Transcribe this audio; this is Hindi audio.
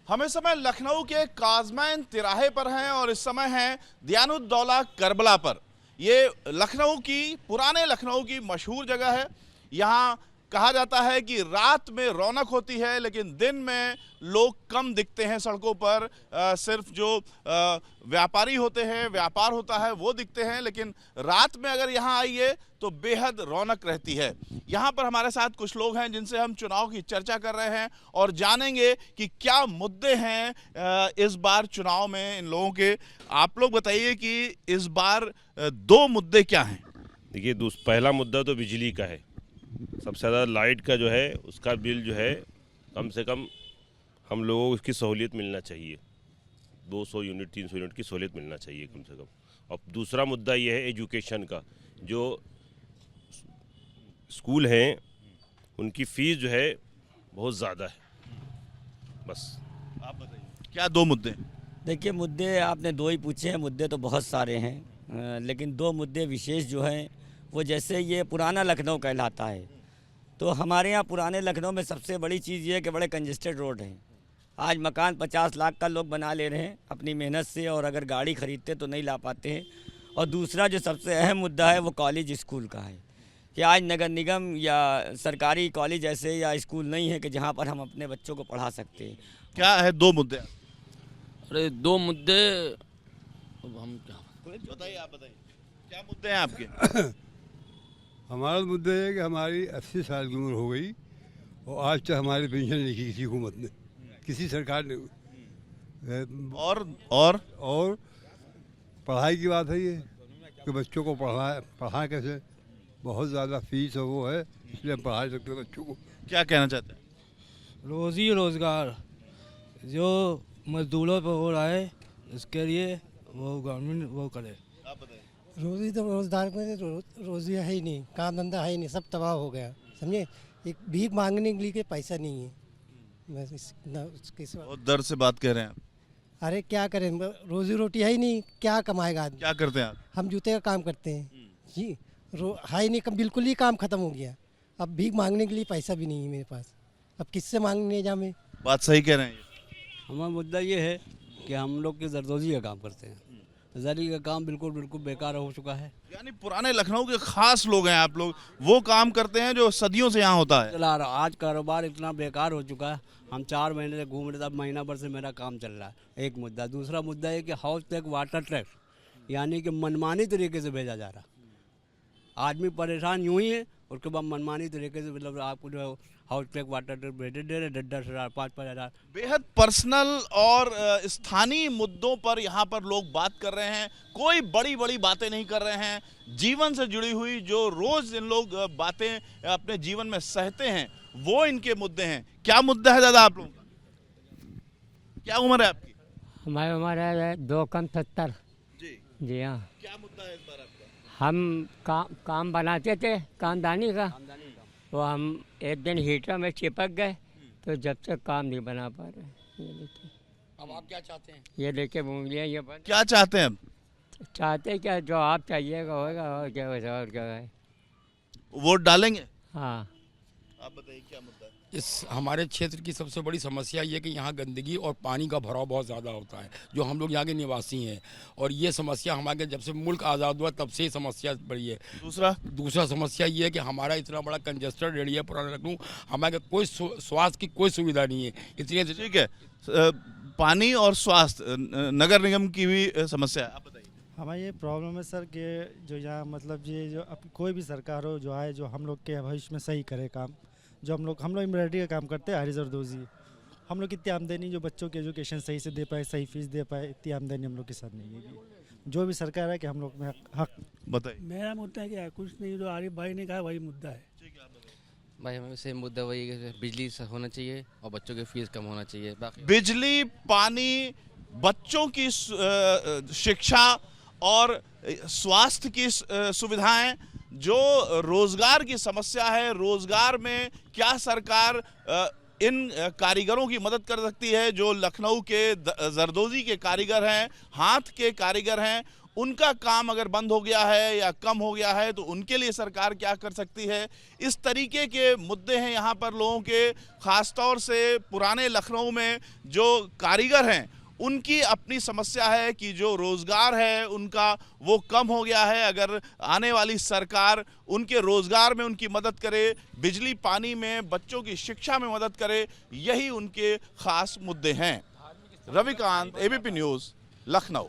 हम इस समय लखनऊ के काजमैन तिराहे पर हैं और इस समय हैं दियानुद्दौला करबला पर। ये लखनऊ की पुराने लखनऊ की मशहूर जगह है। यहाँ कहा जाता है कि रात में रौनक होती है लेकिन दिन में लोग कम दिखते हैं सड़कों पर। सिर्फ जो व्यापारी होते हैं, व्यापार होता है, वो दिखते हैं, लेकिन रात में अगर यहाँ आइए तो बेहद रौनक रहती है। यहाँ पर हमारे साथ कुछ लोग हैं जिनसे हम चुनाव की चर्चा कर रहे हैं और जानेंगे कि क्या मुद्दे हैं इस बार चुनाव में इन लोगों के। आप लोग बताइए कि इस बार दो मुद्दे क्या हैं। देखिए, पहला मुद्दा तो बिजली का है। सबसे ज़्यादा लाइट का जो है उसका बिल जो है कम से कम हम लोगों को इसकी सहूलियत मिलना चाहिए। 200 यूनिट 300 यूनिट की सहूलियत मिलना चाहिए कम से कम। और दूसरा मुद्दा ये है एजुकेशन का। जो स्कूल हैं उनकी फ़ीस जो है बहुत ज़्यादा है। बस आप बताइए क्या दो मुद्दे हैं। देखिए, मुद्दे आपने दो ही पूछे हैं। मुद्दे तो बहुत सारे हैं, लेकिन दो मुद्दे विशेष जो हैं वो, जैसे ये पुराना लखनऊ कहलाता है, तो हमारे यहाँ पुराने लखनऊ में सबसे बड़ी चीज़ ये है कि बड़े कंजेस्टेड रोड हैं। आज मकान 50 लाख का लोग बना ले रहे हैं अपनी मेहनत से, और अगर गाड़ी ख़रीदते तो नहीं ला पाते हैं। और दूसरा जो सबसे अहम मुद्दा है वो कॉलेज स्कूल का है कि आज नगर निगम या सरकारी कॉलेज ऐसे या स्कूल नहीं है कि जहाँ पर हम अपने बच्चों को पढ़ा सकते हैं। क्या है दो मुद्दे? अरे दो मुद्दे, अब हम क्या बताइए, आप बताइए क्या मुद्दे हैं आपके। हमारा मुद्दा है कि हमारी 80 साल की उम्र हो गई और आज तक हमारी पेंशन नहीं की किसी हुकूमत ने, किसी सरकार ने। और पढ़ाई की बात है ये कि बच्चों को पढ़ाएं कैसे। बहुत ज़्यादा फीस और वो है, इसलिए हम पढ़ा सकते हैं बच्चों को। क्या कहना चाहते हैं? रोज़ी रोज़गार जो मजदूरों पर हो रहा है, इसके लिए वो गवर्नमेंट वो करे। आप बताइए। रोज़ी तो रोज़गार में रोज़ी है ही नहीं, काम धंधा है ही नहीं, सब तबाह हो गया, समझे। एक भीख मांगने के लिए पैसा नहीं है। बस बहुत दर्द से बात कह रहे हैं आप। अरे क्या करें, रोज़ी रोटी है ही नहीं, क्या कमाएगा आदमी। क्या करते हैं आप? हम जूते का काम करते हैं जी। है ही नहीं, बिल्कुल ही काम ख़त्म हो गया। अब भीख मांगने के लिए पैसा भी नहीं है मेरे पास, अब किससे मांगने जा मैं। बात सही कह रहे हैं। हमारा मुद्दा ये है कि हम लोग के जरदोजी का काम करते हैं। जरी का काम बिल्कुल बेकार हो चुका है। यानी पुराने लखनऊ के खास लोग हैं आप लोग, वो काम करते हैं जो सदियों से यहाँ होता है। चला रहा, आज कारोबार इतना बेकार हो चुका है। हम 4 महीने से घूम रहे थे, अब महीना भर से मेरा काम चल रहा है। एक मुद्दा। दूसरा मुद्दा है कि हाउस टैक्स, वाटर टैक्स, यानी कि मनमानी तरीके से भेजा जा रहा। आदमी परेशान यूं ही है, उसके बाद मनमानी तरीके से मतलब आपको जो है हाउस टैक्स, वाटर टैक्स भेजे दे रहे 10,000 5,000। बेहद पर्सनल और स्थानीय मुद्दों पर यहाँ पर लोग बात कर रहे हैं। कोई बड़ी बड़ी बातें नहीं कर रहे हैं। जीवन से जुड़ी हुई जो रोज इन लोग बातें अपने जीवन में सहते हैं वो इनके मुद्दे हैं। क्या मुद्दा है दादा आप लोगों का? क्या उम्र है आपकी? हमारी उम्र है 2 कम 70 जी हाँ। क्या मुद्दा है इस बार आपका? हम काम बनाते थे खानदानी का, तो हम एक दिन हीटर में चिपक गए, तो जब से काम नहीं बना पा रहे। ये देखिए, अब आप क्या चाहते हैं? ये देखिए उंगलियाँ ये बंद। क्या चाहते हैं अब? चाहते क्या, जो आप चाहिएगा होगा, और क्या है। वोट डालेंगे? हाँ। आप बताइए क्या मुद्दा है? इस हमारे क्षेत्र की सबसे बड़ी समस्या ये है कि यहाँ गंदगी और पानी का भराव बहुत ज़्यादा होता है, जो हम लोग यहाँ के निवासी हैं, और ये समस्या हमारे जब से मुल्क आज़ाद हुआ तब से ही समस्या बढ़ी है। दूसरा समस्या ये है कि हमारा इतना बड़ा कंजेस्टेड एरिया पुराना लखनऊ, हमारे कोई स्वास्थ्य की कोई सुविधा नहीं है। इसलिए ठीक है, पानी और स्वास्थ्य नगर निगम की भी समस्या है। आप बताइए। हमारा ये प्रॉब्लम है सर कि जो यहाँ मतलब ये जो अब कोई भी सरकार हो जो आए, जो हम लोग के भविष्य में सही करे काम। जो हम लोग एम्ब्रॉयडरी का काम करते हैं, हरी जरदोजी, हम लोग इतनी आमदनी जो बच्चों की एजुकेशन सही से दे पाए, सही फीस दे पाए, इतनी आमदनी हम लोग के साथ नहीं है। जो भी सरकार है कि हम लोग में हक। बताइए। मेरा मुद्दा है कि कुछ नहीं, जो आरिफ भाई ने कहा वही मुद्दा है। भाई हमें सेम मुद्दा वही है, बिजली होना चाहिए और बच्चों की फीस कम होना चाहिए। बाकी बिजली, पानी, बच्चों की शिक्षा और स्वास्थ्य की सुविधाएं, जो रोजगार की समस्या है, रोजगार में क्या सरकार इन कारीगरों की मदद कर सकती है जो लखनऊ के जरदोजी के कारीगर हैं, हाथ के कारीगर हैं, उनका काम अगर बंद हो गया है या कम हो गया है तो उनके लिए सरकार क्या कर सकती है। इस तरीके के मुद्दे हैं यहाँ पर लोगों के, खासतौर से पुराने लखनऊ में जो कारीगर हैं उनकी अपनी समस्या है कि जो रोज़गार है उनका वो कम हो गया है। अगर आने वाली सरकार उनके रोज़गार में उनकी मदद करे, बिजली पानी में, बच्चों की शिक्षा में मदद करे, यही उनके खास मुद्दे हैं। Ravikant, ABP news, Lucknow.